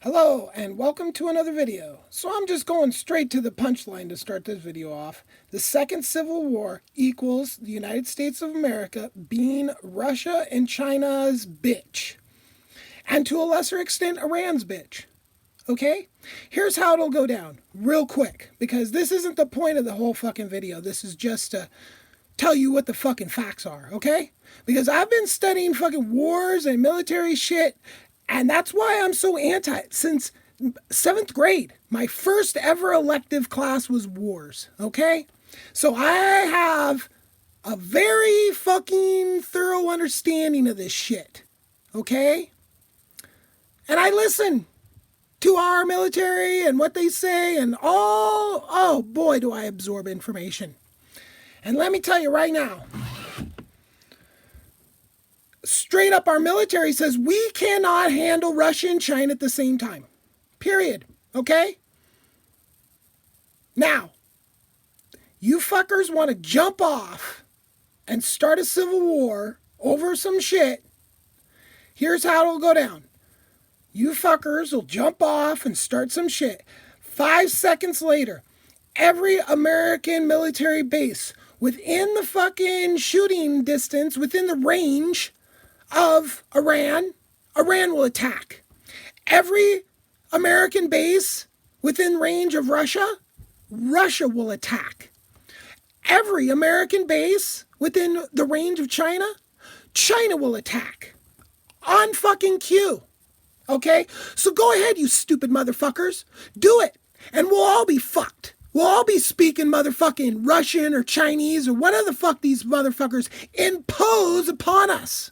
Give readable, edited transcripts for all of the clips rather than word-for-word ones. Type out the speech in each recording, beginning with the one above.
Hello and welcome to another video. So I'm just going straight to the punchline to start this video off. The Second Civil War equals the United States of America being Russia and China's bitch. And to a lesser extent, Iran's bitch. Okay? Here's how it'll go down real quick, because this isn't the point of the whole fucking video. This is just to tell you what the fucking facts are, okay? Because I've been studying fucking wars and military shit. And that's why I'm so anti it. Since 7th grade, my first ever elective class was wars, okay? So I have a very fucking thorough understanding of this shit, okay? And I listen to our military and what they say and oh boy, do I absorb information. And let me tell you right now, straight up, our military says we cannot handle Russia and China at the same time. Period. Okay? Now, you fuckers want to jump off and start a civil war over some shit. Here's how it'll go down. You fuckers will jump off and start some shit. 5 seconds later, every American military base within the fucking shooting distance, within the range of Iran will attack. Every American base within range of Russia will attack. Every American base within the range of China will attack. On fucking cue. Okay? So go ahead, you stupid motherfuckers. Do it. And we'll all be fucked. We'll all be speaking motherfucking Russian or Chinese or whatever the fuck these motherfuckers impose upon us.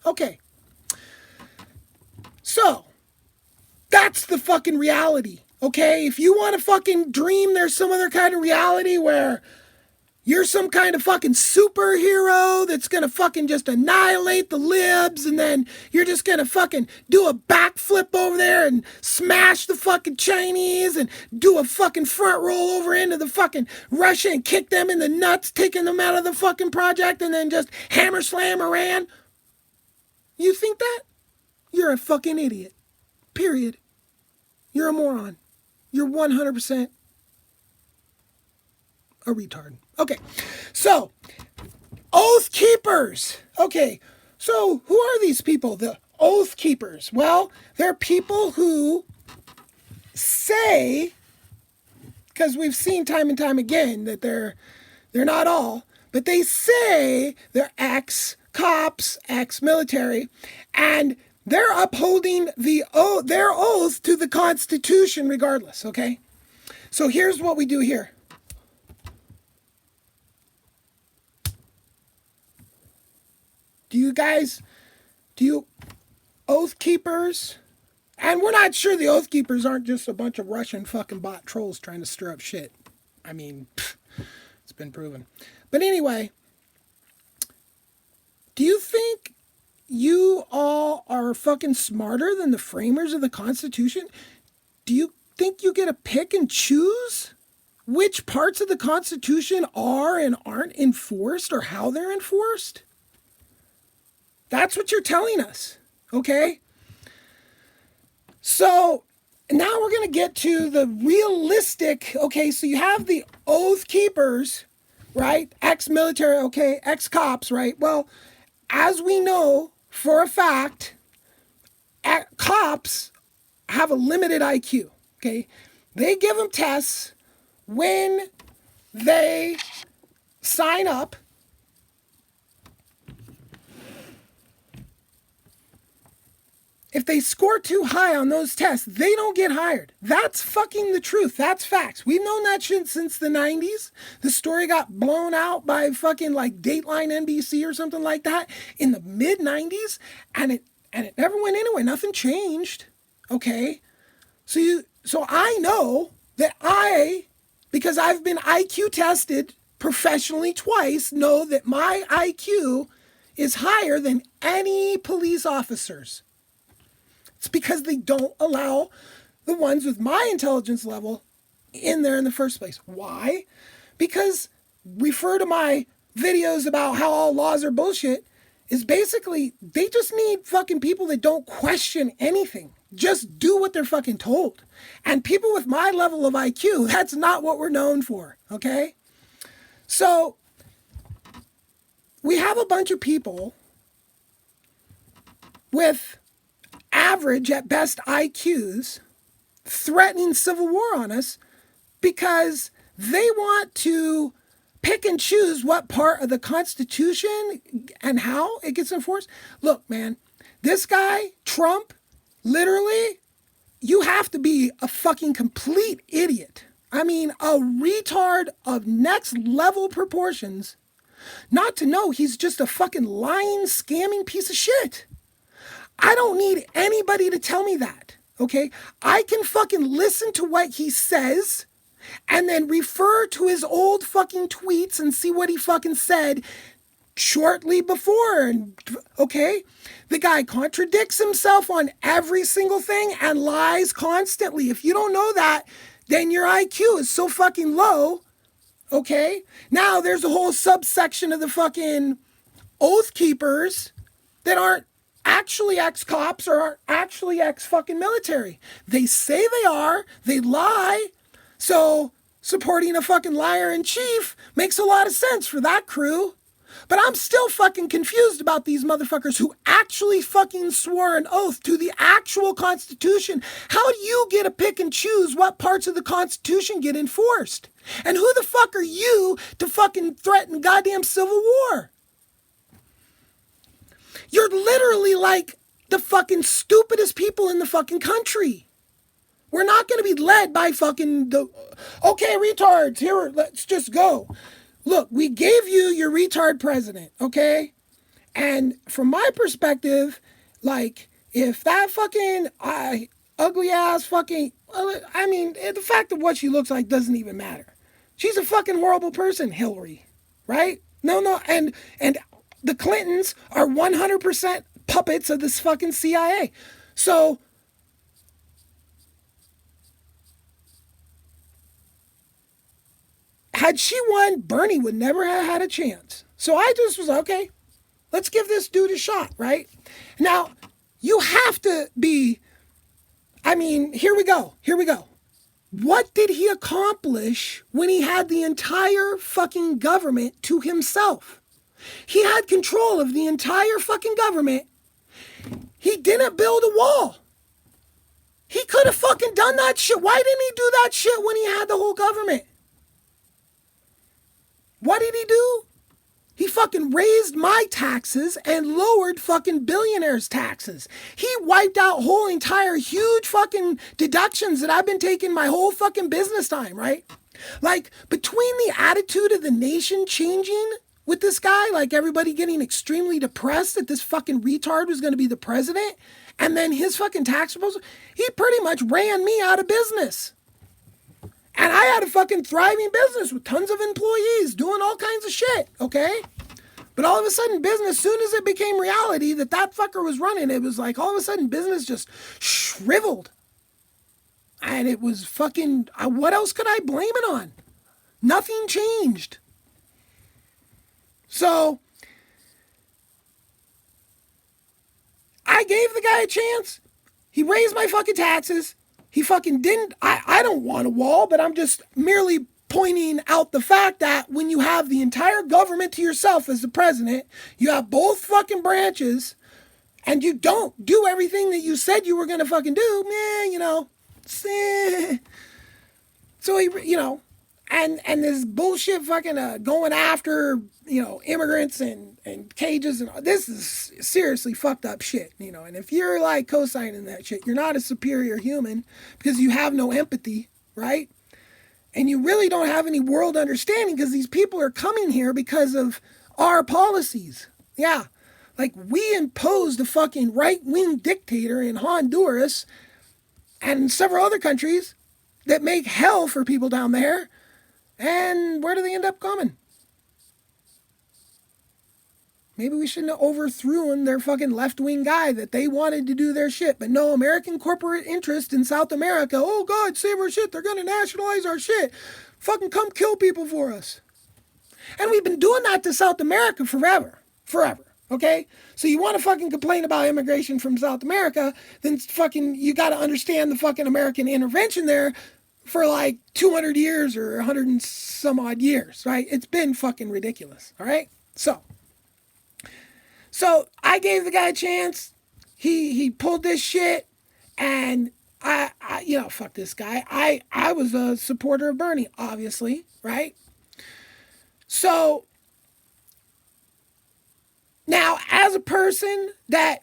Okay, so that's the fucking reality, okay? If you want to fucking dream there's some other kind of reality where you're some kind of fucking superhero that's gonna fucking just annihilate the libs and then you're just gonna fucking do a backflip over there and smash the fucking Chinese and do a fucking front roll over into the fucking Russia and kick them in the nuts, taking them out of the fucking project and then just hammer slam Iran. You think that? You're a fucking idiot. Period. You're a moron. You're 100% a retard. Okay, so, Oath Keepers. Okay, so who are these people, the Oath Keepers? Well, they're people who say, because we've seen time and time again that they're not all, but they say they're ex-cops, ex-military, and they're upholding their oath to the Constitution regardless, okay? So here's what we do here. Do you Oath Keepers? And we're not sure the Oath Keepers aren't just a bunch of Russian fucking bot trolls trying to stir up shit. I mean, it's been proven. But anyway, do you think you all are fucking smarter than the framers of the Constitution? Do you think you get to pick and choose which parts of the Constitution are and aren't enforced or how they're enforced? That's what you're telling us, okay? So now we're going to get to the realistic, okay, so you have the Oath Keepers, right? Ex-military, okay, ex-cops, right? Well, as we know for a fact, cops have a limited IQ, okay? They give them tests when they sign up. If they score too high on those tests, they don't get hired. That's fucking the truth. That's facts. We've known that shit since the 90s. The story got blown out by fucking like Dateline NBC or something like that in the mid 90s, and it never went anywhere. Nothing changed. Okay? So I know that because I've been IQ tested professionally twice, know that my IQ is higher than any police officers. It's because they don't allow the ones with my intelligence level in there in the first place. Why? Because refer to my videos about how all laws are bullshit. is basically they just need fucking people that don't question anything. just do what they're fucking told. And people with my level of IQ, that's not what we're known for, okay? So we have a bunch of people with average at best IQs threatening civil war on us because they want to pick and choose what part of the Constitution and how it gets enforced. Look, man, this guy, Trump, literally, you have to be a fucking complete idiot. I mean, a retard of next level proportions not to know he's just a fucking lying, scamming piece of shit. I don't need anybody to tell me that, okay? I can fucking listen to what he says and then refer to his old fucking tweets and see what he fucking said shortly before, okay? The guy contradicts himself on every single thing and lies constantly. If you don't know that, then your IQ is so fucking low, okay? Now there's a whole subsection of the fucking oath keepers that aren't actually ex-cops or aren't actually ex-fucking military. They say they are, they lie, so supporting a fucking liar in chief makes a lot of sense for that crew. But I'm still fucking confused about these motherfuckers who actually fucking swore an oath to the actual Constitution. How do you get to pick and choose what parts of the Constitution get enforced? And who the fuck are you to fucking threaten goddamn civil war? You're literally like the fucking stupidest people in the fucking country. We're not going to be led by fucking okay, retards, here, let's just go. Look, we gave you your retard president, okay? And from my perspective, like, if that fucking ugly ass fucking, I mean, the fact of what she looks like doesn't even matter. She's a fucking horrible person, Hillary, right? No, and the Clintons are 100% puppets of this fucking CIA. So had she won, Bernie would never have had a chance. So I just was like, okay, let's give this dude a shot, right? Now, you have to be, I mean, here we go. What did he accomplish when he had the entire fucking government to himself? He had control of the entire fucking government. He didn't build a wall. He could have fucking done that shit. Why didn't he do that shit when he had the whole government? What did he do? He fucking raised my taxes and lowered fucking billionaires' taxes. He wiped out whole entire huge fucking deductions that I've been taking my whole fucking business time, right? Like, between the attitude of the nation changing with this guy, like everybody getting extremely depressed that this fucking retard was going to be the president, and then his fucking tax proposal, he pretty much ran me out of business. And I had a fucking thriving business with tons of employees doing all kinds of shit, okay? But all of a sudden, business, soon as it became reality that fucker was running, it was like all of a sudden business just shriveled. And it was fucking, what else could I blame it on? Nothing changed. So, I gave the guy a chance. He raised my fucking taxes. He fucking didn't. I don't want a wall, but I'm just merely pointing out the fact that when you have the entire government to yourself as the president, you have both fucking branches, and you don't do everything that you said you were going to fucking do, man, you know. So he, you know, and this bullshit fucking going after, you know, immigrants and cages and this is seriously fucked up shit, you know. And if you're like co-signing that shit, you're not a superior human because you have no empathy, right? And you really don't have any world understanding because these people are coming here because of our policies. Yeah, like we imposed a fucking right-wing dictator in Honduras and several other countries that make hell for people down there. And where do they end up coming? Maybe we shouldn't have overthrown their fucking left-wing guy that they wanted to do their shit. But no, American corporate interest in South America. Oh, God, save our shit. They're going to nationalize our shit. Fucking come kill people for us. And we've been doing that to South America forever. Okay? So you want to fucking complain about immigration from South America, then fucking you got to understand the fucking American intervention there for like 200 years or 100 and some odd years, right? It's been fucking ridiculous, all right? So I gave the guy a chance. He pulled this shit, and I fuck this guy. I was a supporter of Bernie, obviously, right? So now, as a person that,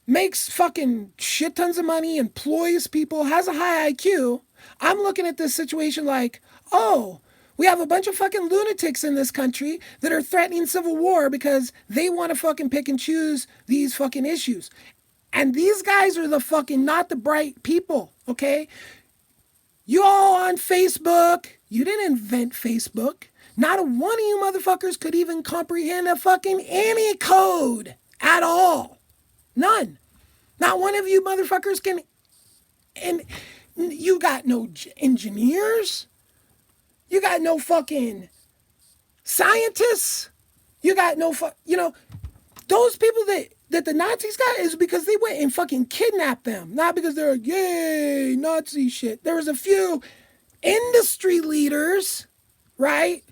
makes fucking shit tons of money, employs people, has a high IQ, I'm looking at this situation like, oh, we have a bunch of fucking lunatics in this country that are threatening civil war because they want to fucking pick and choose these fucking issues. And these guys are the fucking not the bright people, okay? You all on Facebook, you didn't invent Facebook. Not a one of you motherfuckers could even comprehend a fucking any code at all. None. Not one of you motherfuckers can. And you got no engineers. You got no fucking scientists. You got no those people that the Nazis got is because they went and fucking kidnapped them. Not because they're like, yay, Nazi shit. There was a few industry leaders, right?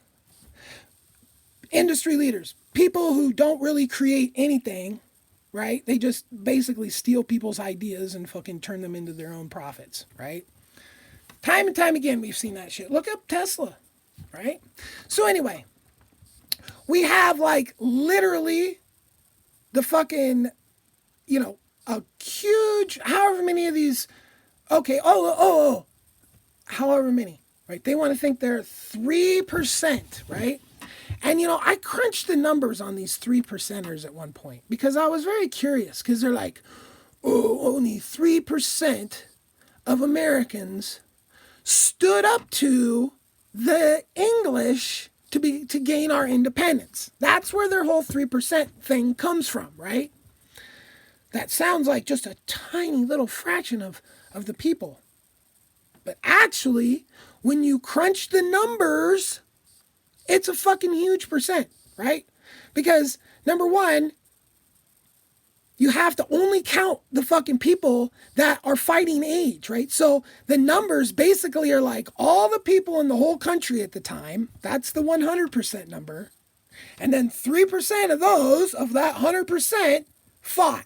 Industry leaders, people who don't really create anything, right? They just basically steal people's ideas and fucking turn them into their own profits, right? Time and time again, we've seen that shit. Look up Tesla, right? So anyway, we have like literally the fucking, a huge, however many of these, okay, however many, right? They want to think they're 3%, right? And, I crunched the numbers on these 3%ers at one point because I was very curious because they're like, oh, only 3% of Americans stood up to the English to gain our independence. That's where their whole 3% thing comes from, right? That sounds like just a tiny little fraction of the people. But actually, when you crunch the numbers, it's a fucking huge percent, right? Because number one, you have to only count the fucking people that are fighting age, right? So the numbers basically are like all the people in the whole country at the time. That's the 100% number. And then 3% of those, of that 100%, fought.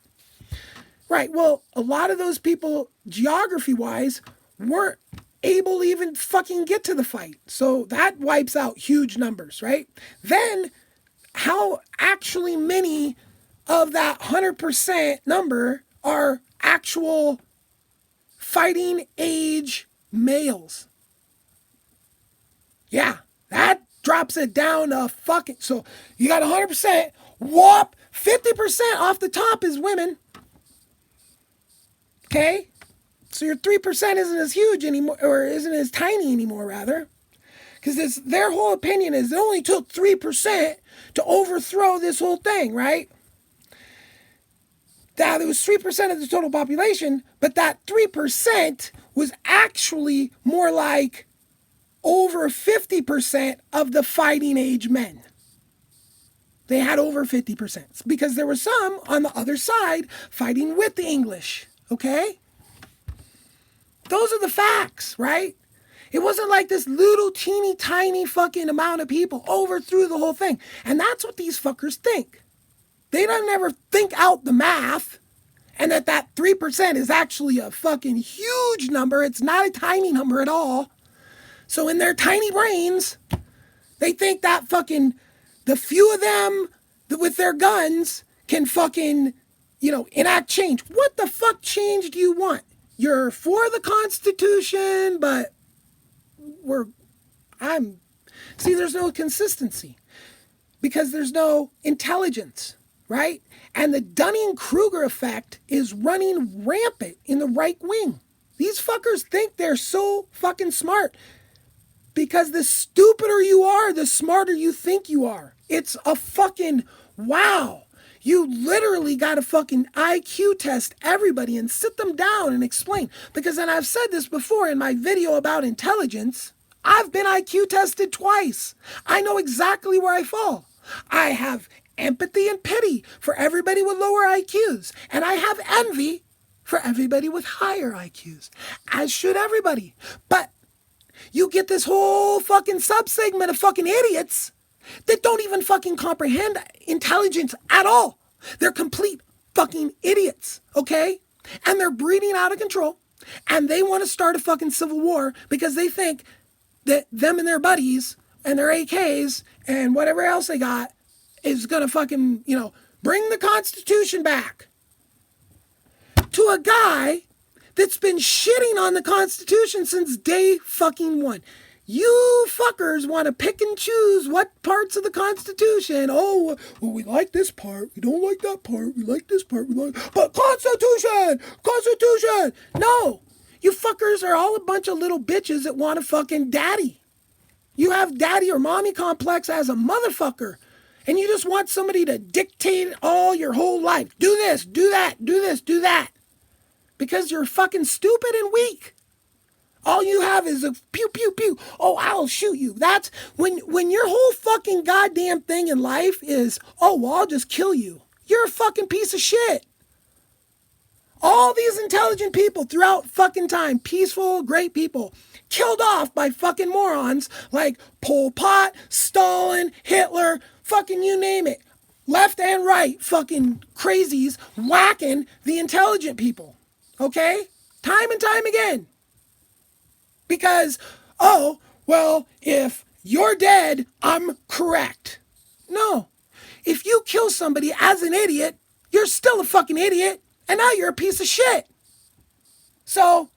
Right, well, a lot of those people, geography-wise, weren't able to even fucking get to the fight. So that wipes out huge numbers, right? Then, how actually many of that 100% number are actual fighting age males? Yeah, that drops it down to fucking... So, you got 100%, whoop, 50% off the top is women. Okay? So your 3% isn't as huge anymore, or isn't as tiny anymore, rather. Because their whole opinion is it only took 3% to overthrow this whole thing, right? Now, there was 3% of the total population, but that 3% was actually more like over 50% of the fighting age men. They had over 50% because there were some on the other side fighting with the English, okay? Those are the facts, right? It wasn't like this little teeny tiny fucking amount of people overthrew the whole thing. And that's what these fuckers think. They don't ever think out the math and that 3% is actually a fucking huge number. It's not a tiny number at all. So in their tiny brains, they think that fucking the few of them with their guns can fucking, enact change. What the fuck change do you want? You're for the Constitution, but there's no consistency because there's no intelligence, right? And the Dunning-Kruger effect is running rampant in the right wing. These fuckers think they're so fucking smart because the stupider you are, the smarter you think you are. It's a fucking wow. You literally got to fucking IQ test everybody and sit them down and explain. Because, and I've said this before in my video about intelligence, I've been IQ tested twice. I know exactly where I fall. I have empathy and pity for everybody with lower IQs. And I have envy for everybody with higher IQs, as should everybody. But you get this whole fucking subsegment of fucking idiots that don't even fucking comprehend intelligence at all. They're complete fucking idiots, okay? And they're breeding out of control. And they want to start a fucking civil war because they think that them and their buddies and their AKs and whatever else they got is going to fucking, bring the Constitution back. To a guy that's been shitting on the Constitution since day fucking one. You fuckers want to pick and choose what parts of the Constitution. Oh, well, we like this part. We don't like that part. We like this part. But Constitution! Constitution! No! You fuckers are all a bunch of little bitches that want a fucking daddy. You have daddy or mommy complex as a motherfucker. And you just want somebody to dictate all your whole life. Do this, do that, do this, do that. Because you're fucking stupid and weak. All you have is a pew, pew, pew. Oh, I'll shoot you. That's when your whole fucking goddamn thing in life is, oh, well, I'll just kill you. You're a fucking piece of shit. All these intelligent people throughout fucking time, peaceful, great people, killed off by fucking morons like Pol Pot, Stalin, Hitler, fucking you name it. Left and right fucking crazies whacking the intelligent people. Okay? Time and time again. Because, oh, well, if you're dead, I'm correct. No. If you kill somebody as an idiot, you're still a fucking idiot, and now you're a piece of shit. So,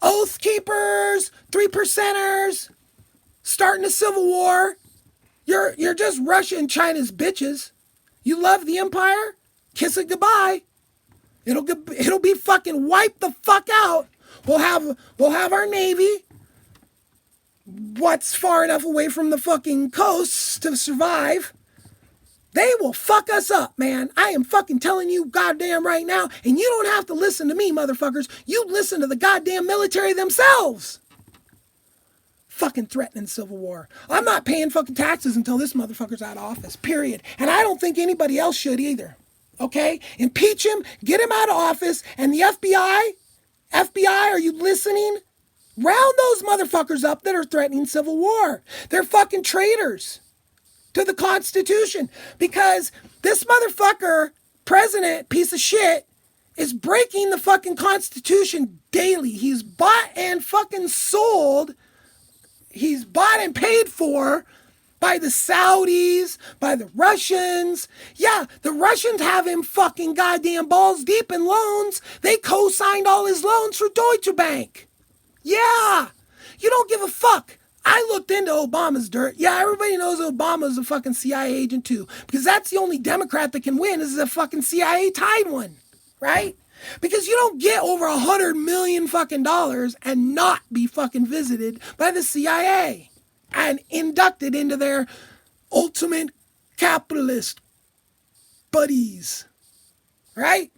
oath keepers, 3%ers, starting a civil war. You're just Russia and China's bitches. You love the empire? Kiss it goodbye. It'll be fucking wiped the fuck out. We'll have our Navy. What's far enough away from the fucking coasts to survive. They will fuck us up, man. I am fucking telling you goddamn right now. And you don't have to listen to me, motherfuckers. You listen to the goddamn military themselves. Fucking threatening civil war. I'm not paying fucking taxes until this motherfucker's out of office, period. And I don't think anybody else should either. Okay? Impeach him, get him out of office, and the FBI, are you listening? Round those motherfuckers up that are threatening civil war. They're fucking traitors to the Constitution because this motherfucker, president, piece of shit, is breaking the fucking Constitution daily. He's bought and fucking sold. He's bought and paid for by the Saudis, by the Russians. Yeah, the Russians have him fucking goddamn balls deep in loans. They co-signed all his loans through Deutsche Bank. Yeah, you don't give a fuck. I looked into Obama's dirt. Yeah, everybody knows Obama's a fucking CIA agent too. Because that's the only Democrat that can win is a fucking CIA tied one. Right? Because you don't get over $100 million fucking dollars and not be fucking visited by the CIA and inducted into their ultimate capitalist buddies. Right?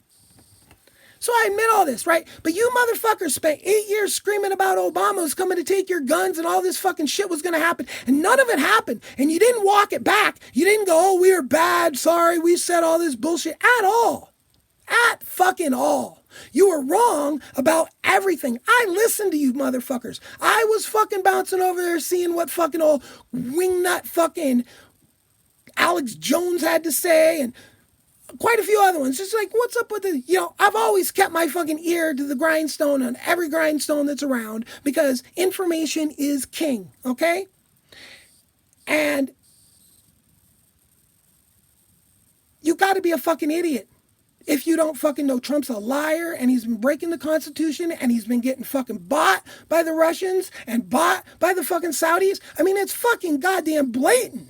So I admit all this, right? But you motherfuckers spent 8 years screaming about Obama was coming to take your guns and all this fucking shit was going to happen. And none of it happened. And you didn't walk it back. You didn't go, oh, we were bad. Sorry, we said all this bullshit at all. At fucking all. You were wrong about everything. I listened to you motherfuckers. I was fucking bouncing over there seeing what fucking old wingnut fucking Alex Jones had to say and quite a few other ones. Just like, what's up with the, I've always kept my fucking ear to the grindstone on every grindstone that's around because information is king, okay? And you got to be a fucking idiot if you don't fucking know Trump's a liar and he's been breaking the Constitution and he's been getting fucking bought by the Russians and bought by the fucking Saudis. I mean, it's fucking goddamn blatant.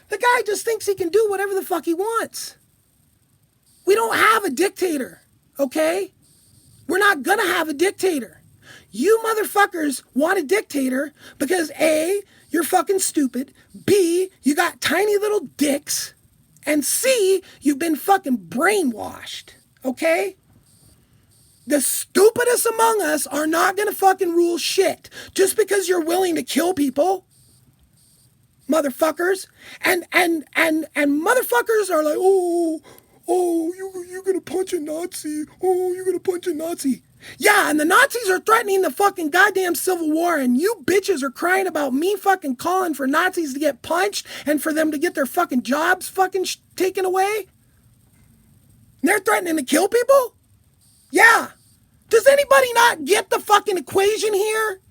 The guy just thinks he can do whatever the fuck he wants. We don't have a dictator, okay? We're not gonna have a dictator. You motherfuckers want a dictator because A, you're fucking stupid, B, you got tiny little dicks, and C, you've been fucking brainwashed, okay? The stupidest among us are not gonna fucking rule shit just because you're willing to kill people. motherfuckers. And motherfuckers are like, you're gonna punch a Nazi. Oh, you're gonna punch a Nazi. Yeah, and the Nazis are threatening the fucking goddamn Civil War, and you bitches are crying about me fucking calling for Nazis to get punched and for them to get their fucking jobs fucking taken away? And they're threatening to kill people? Yeah. Does anybody not get the fucking equation here?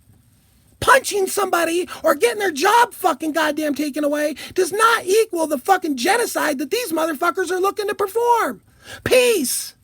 Punching somebody or getting their job fucking goddamn taken away does not equal the fucking genocide that these motherfuckers are looking to perform. Peace.